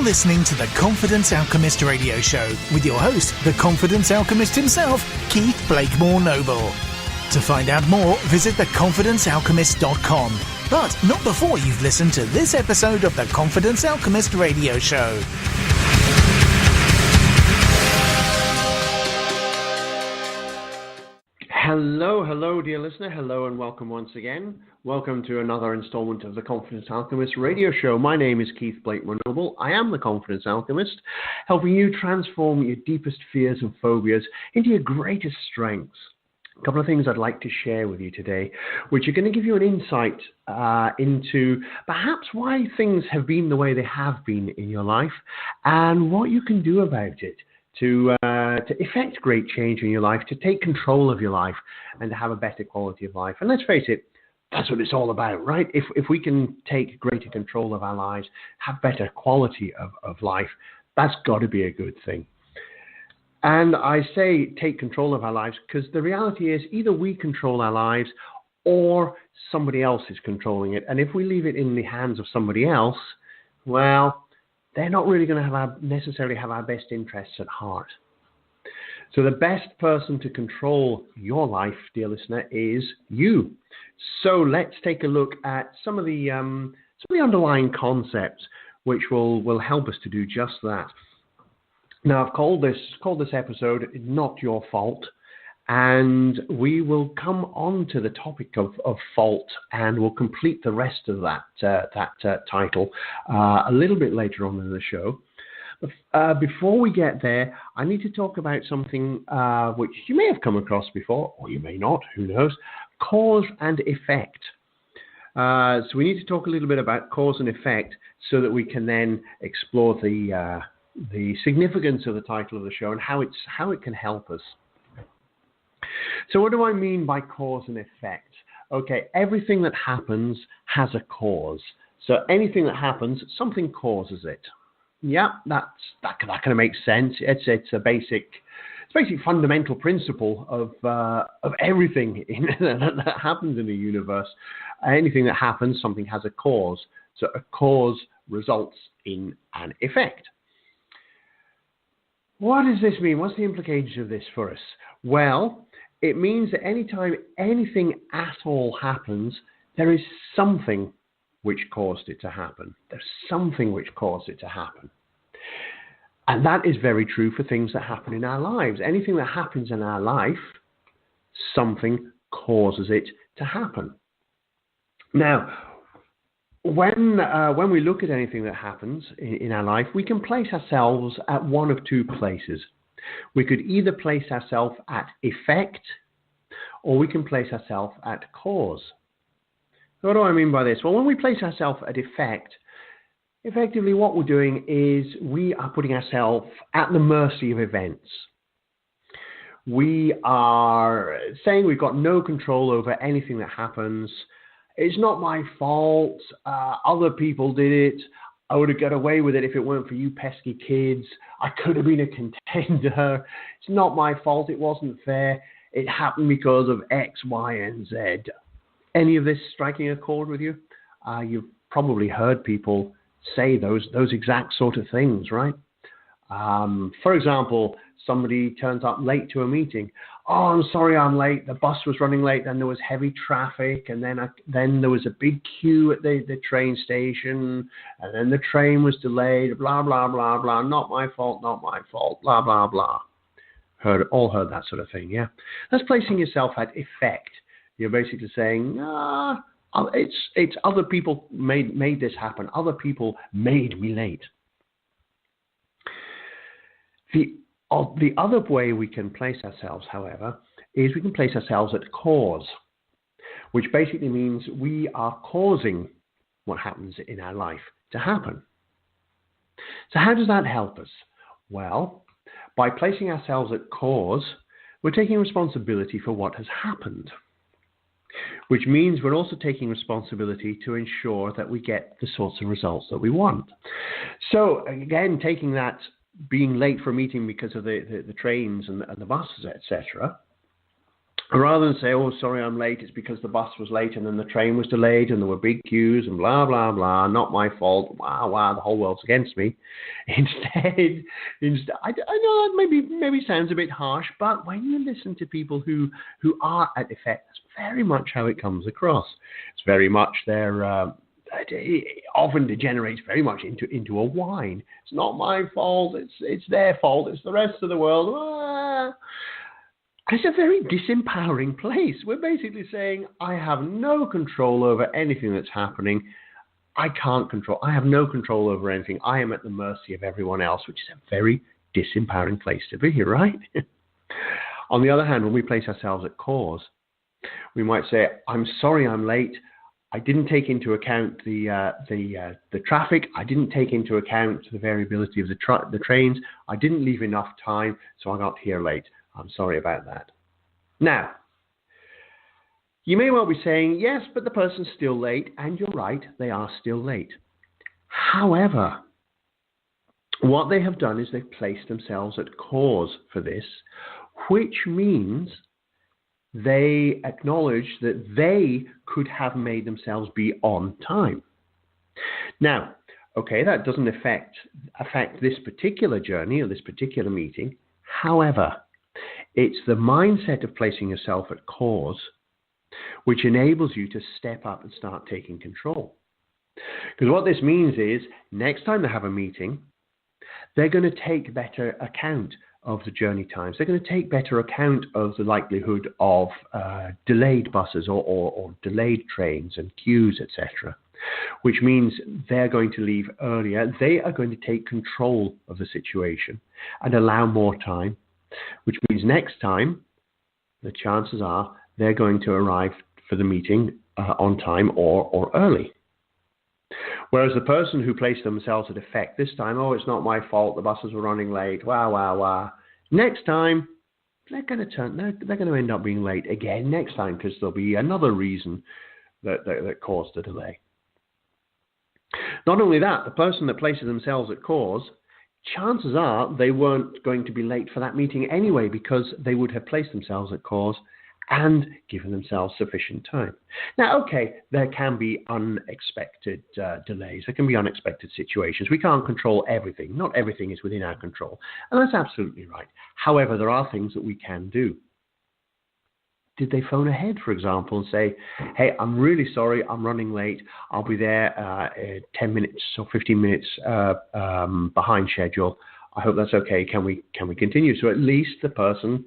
You're listening to the Confidence Alchemist radio show with your host, the Confidence Alchemist himself, Keith Blakemore-Noble. To find out more, visit theconfidencealchemist.com. But not before you've listened to this episode of the Confidence Alchemist radio show. Hello, dear listener. Hello, and welcome once again. Welcome to another installment of the Confidence Alchemist radio show. My name is Keith Blakemore-Noble. I am the Confidence Alchemist, helping you transform your deepest fears and phobias into your greatest strengths. A couple of things I'd like to share with you today, which are going to give you an insight into perhaps why things have been the way they have been in your life and what you can do about it to effect great change in your life, to take control of your life, and to have a better quality of life. And let's face it, that's what it's all about, right? If we can take greater control of our lives, have better quality of life, that's got to be a good thing. And I say take control of our lives because the reality is either we control our lives or somebody else is controlling it. And if we leave it in the hands of somebody else, well, they're not really going to necessarily have our best interests at heart. So the best person to control your life, dear listener, is you. So let's take a look at some of the underlying concepts which will help us to do just that. Now, I've called this episode "Not Your Fault," and we will come on to the topic of fault, and we'll complete the rest of that title a little bit later on in the show. Before we get there, I need to talk about something which you may have come across before, or you may not, who knows, cause and effect. So we need to talk a little bit about cause and effect so that we can then explore the significance of the title of the show and how it can help us. So what do I mean by cause and effect? Okay, everything that happens has a cause. So anything that happens, something causes it. Yeah, that kind of makes sense. It's a basic fundamental principle of everything that happens in the universe. Anything that happens, something has a cause. So a cause results in an effect. What does this mean? What's the implications of this for us? Well, it means that anytime anything at all happens, there is something which caused it to happen. There's something which caused it to happen. And that is very true for things that happen in our lives. Anything that happens in our life, something causes it to happen. Now, when we look at anything that happens in our life, we can place ourselves at one of two places. We could either place ourselves at effect, or we can place ourselves at cause. So what do I mean by this? Well, when we place ourselves at effect, effectively what we're doing is we are putting ourselves at the mercy of events. We are saying we've got no control over anything that happens. It's not my fault. Other people did it. I would have got away with it if it weren't for you pesky kids. I could have been a contender. It's not my fault. It wasn't fair. It happened because of X, Y, and Z. Any of this striking a chord with you? You've probably heard people say those exact sort of things, right? For example, somebody turns up late to a meeting. Oh, I'm sorry I'm late. The bus was running late. Then there was heavy traffic. And then there was a big queue at the train station. And then the train was delayed. Blah, blah, blah, blah. Not my fault, not my fault. Blah, blah, blah. All heard that sort of thing, yeah? That's placing yourself at effect. You're basically saying, it's other people made this happen. Other people made me late. The other way we can place ourselves, however, is we can place ourselves at cause, which basically means we are causing what happens in our life to happen. So how does that help us? Well, by placing ourselves at cause, we're taking responsibility for what has happened, which means we're also taking responsibility to ensure that we get the sorts of results that we want. So again, taking that being late for a meeting because of the trains and the buses, etc., Rather than say, oh, sorry, I'm late, it's because the bus was late and then the train was delayed and there were big queues and blah, blah, blah, not my fault, wow, the whole world's against me. Instead, I know that maybe sounds a bit harsh, but when you listen to people who are at effect, that's very much how it comes across. It's very much it often degenerates very much into a whine. It's not my fault, it's their fault, it's the rest of the world. It's a very disempowering place. We're basically saying, I have no control over anything that's happening. I have no control over anything. I am at the mercy of everyone else, which is a very disempowering place to be, right? On the other hand, when we place ourselves at cause, we might say, I'm sorry I'm late. I didn't take into account the traffic. I didn't take into account the variability of the trains. I didn't leave enough time, so I got here late. I'm sorry about that. Now, you may well be saying, yes, but the person's still late, and you're right, they are still late. However, what they have done is they've placed themselves at cause for this, which means they acknowledge that they could have made themselves be on time. Now, okay, that doesn't affect this particular journey or this particular meeting. However, it's the mindset of placing yourself at cause which enables you to step up and start taking control. Because what this means is, next time they have a meeting, they're going to take better account of the journey times. They're going to take better account of the likelihood of delayed buses or delayed trains and queues, etc., which means they're going to leave earlier. They are going to take control of the situation and allow more time, which means next time, the chances are they're going to arrive for the meeting on time or early. Whereas the person who placed themselves at effect this time, oh, it's not my fault, the buses were running late, wow. Next time, they're going to end up being late again next time because there'll be another reason that caused the delay. Not only that, the person that places themselves at cause, chances are they weren't going to be late for that meeting anyway because they would have placed themselves at cause and given themselves sufficient time. Now, okay, there can be unexpected delays. There can be unexpected situations. We can't control everything. Not everything is within our control. And that's absolutely right. However, there are things that we can do. Did they phone ahead, for example, and say, hey, I'm really sorry, I'm running late. I'll be there 10 minutes or 15 minutes behind schedule. I hope that's okay. Can we continue? So at least the person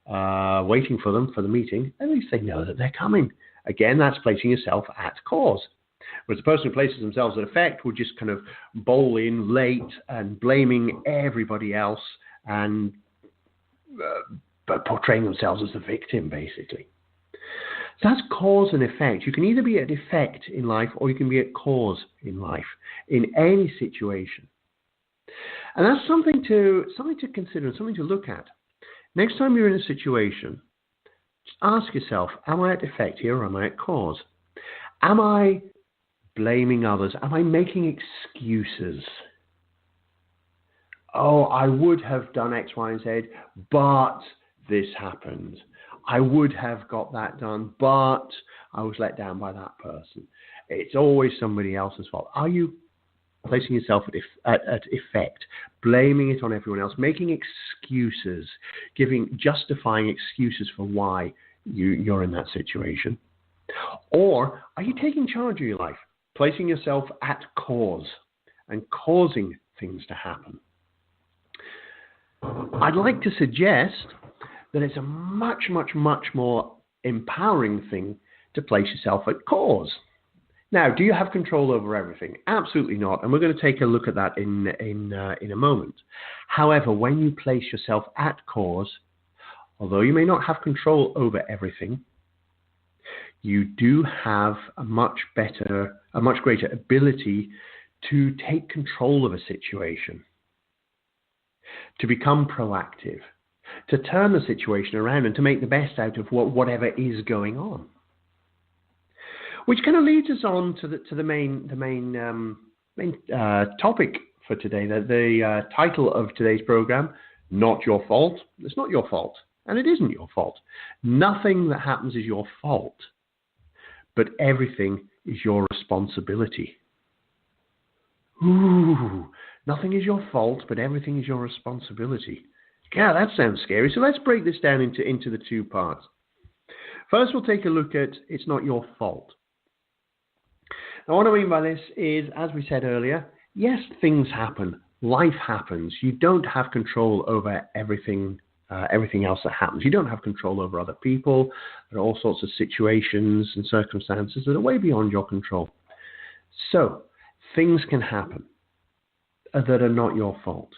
waiting for them for the meeting, at least they know that they're coming. Again, that's placing yourself at cause. Whereas the person who places themselves at effect will just kind of bowl in late and blaming everybody else and but portraying themselves as the victim, basically. So that's cause and effect. You can either be at effect in life or you can be at cause in life, in any situation. And that's something to consider and something to look at. Next time you're in a situation, just ask yourself, am I at effect here or am I at cause? Am I blaming others? Am I making excuses? Oh, I would have done X, Y, and Z, but this happened. I would have got that done, but I was let down by that person. It's always somebody else's fault. Are you placing yourself at effect, blaming it on everyone else, making excuses, justifying excuses for why you're in that situation? Or are you taking charge of your life, placing yourself at cause and causing things to happen? I'd like to suggest that it's a much, much, much more empowering thing to place yourself at cause. Now, do you have control over everything? Absolutely not, and we're going to take a look at that in a moment. However, when you place yourself at cause, although you may not have control over everything, you do have a much greater ability to take control of a situation, to become proactive, to turn the situation around and to make the best out of whatever is going on. Which kind of leads us on to the main topic for today. The title of today's program, Not Your Fault. It's not your fault. And it isn't your fault. Nothing that happens is your fault, but everything is your responsibility. Ooh, nothing is your fault, but everything is your responsibility. Yeah, that sounds scary. So let's break this down into the two parts. First, we'll take a look at it's not your fault. Now, what I mean by this is, as we said earlier, yes, things happen. Life happens. You don't have control over everything else that happens. You don't have control over other people. There are all sorts of situations and circumstances that are way beyond your control. So, things can happen that are not your fault.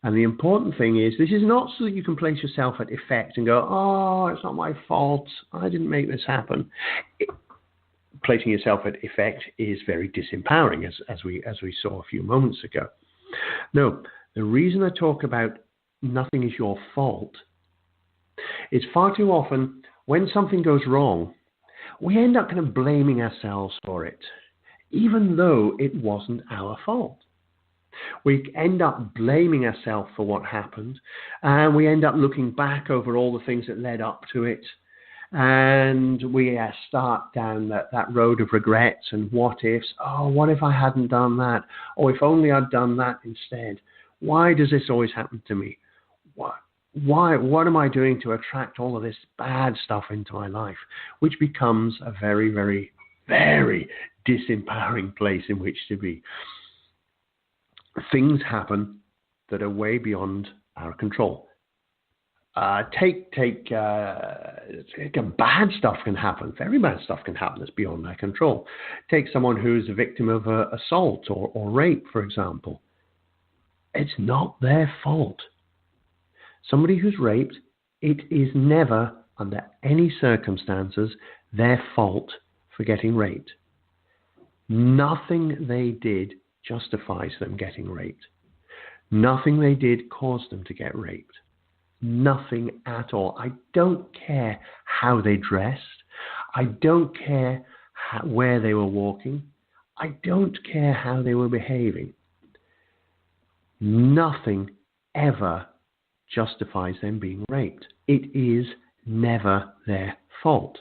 And the important thing is, this is not so that you can place yourself at effect and go, oh, it's not my fault. I didn't make this happen. Placing yourself at effect is very disempowering, as we saw a few moments ago. No, the reason I talk about nothing is your fault is far too often when something goes wrong, we end up kind of blaming ourselves for it, even though it wasn't our fault. We end up blaming ourselves for what happened, and we end up looking back over all the things that led up to it, and we start down that road of regrets and what ifs. Oh, what if I hadn't done that? Oh, if only I'd done that instead. Why does this always happen to me? What am I doing to attract all of this bad stuff into my life? Which becomes a very, very, very disempowering place in which to be. Things happen that are way beyond our control. Bad stuff can happen. Very bad stuff can happen that's beyond our control. Take someone who's a victim of assault or rape, for example. It's not their fault. Somebody who's raped, it is never, under any circumstances, their fault for getting raped. Nothing they did justifies them getting raped. Nothing they did caused them to get raped. Nothing at all. I don't care how they dressed. I don't care where they were walking. I don't care how they were behaving. Nothing ever justifies them being raped. It is never their fault.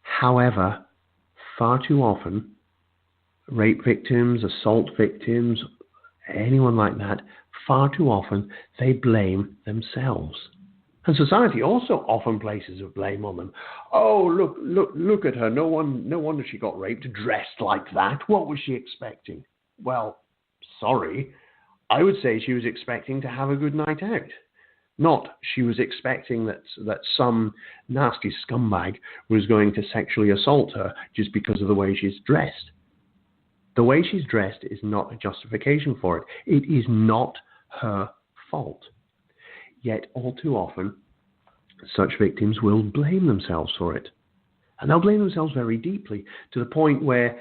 However, far too often, rape victims, assault victims, anyone like that, far too often they blame themselves. And society also often places a blame on them. Oh, look at her. No wonder she got raped, dressed like that. What was she expecting? Well, sorry. I would say she was expecting to have a good night out. Not she was expecting that some nasty scumbag was going to sexually assault her just because of the way she's dressed. The way she's dressed is not a justification for it. It is not her fault. Yet all too often, such victims will blame themselves for it. And they'll blame themselves very deeply, to the point where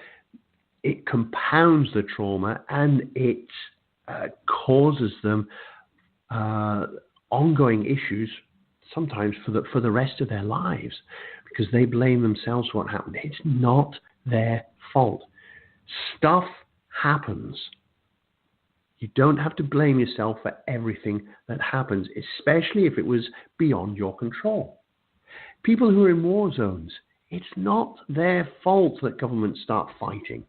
it compounds the trauma and it causes them ongoing issues, sometimes for the rest of their lives, because they blame themselves for what happened. It's not their fault. Stuff happens. You don't have to blame yourself for everything that happens, especially if it was beyond your control. People who are in war zones, it's not their fault that governments start fighting,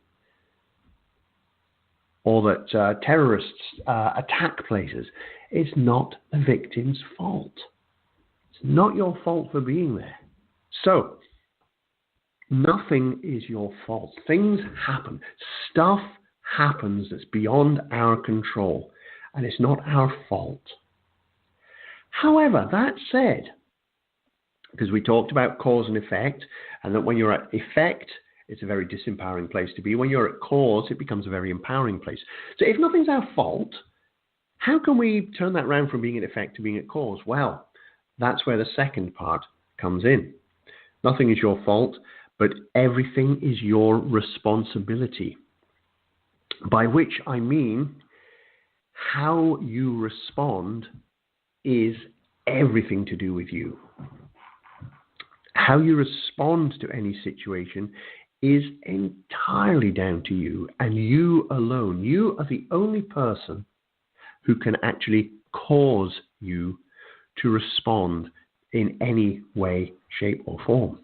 or that terrorists attack places. It's not the victim's fault. It's not your fault for being there. So, nothing is your fault. Things happen. Stuff happens that's beyond our control, and it's not our fault. However, that said, because we talked about cause and effect, and that when you're at effect, it's a very disempowering place to be. When you're at cause, it becomes a very empowering place. So if nothing's our fault, how can we turn that around from being at effect to being at cause? Well, that's where the second part comes in. Nothing is your fault, but everything is your responsibility. By which I mean, how you respond is everything to do with you. How you respond to any situation is entirely down to you, and you alone. You are the only person who can actually cause you to respond in any way, shape, or form.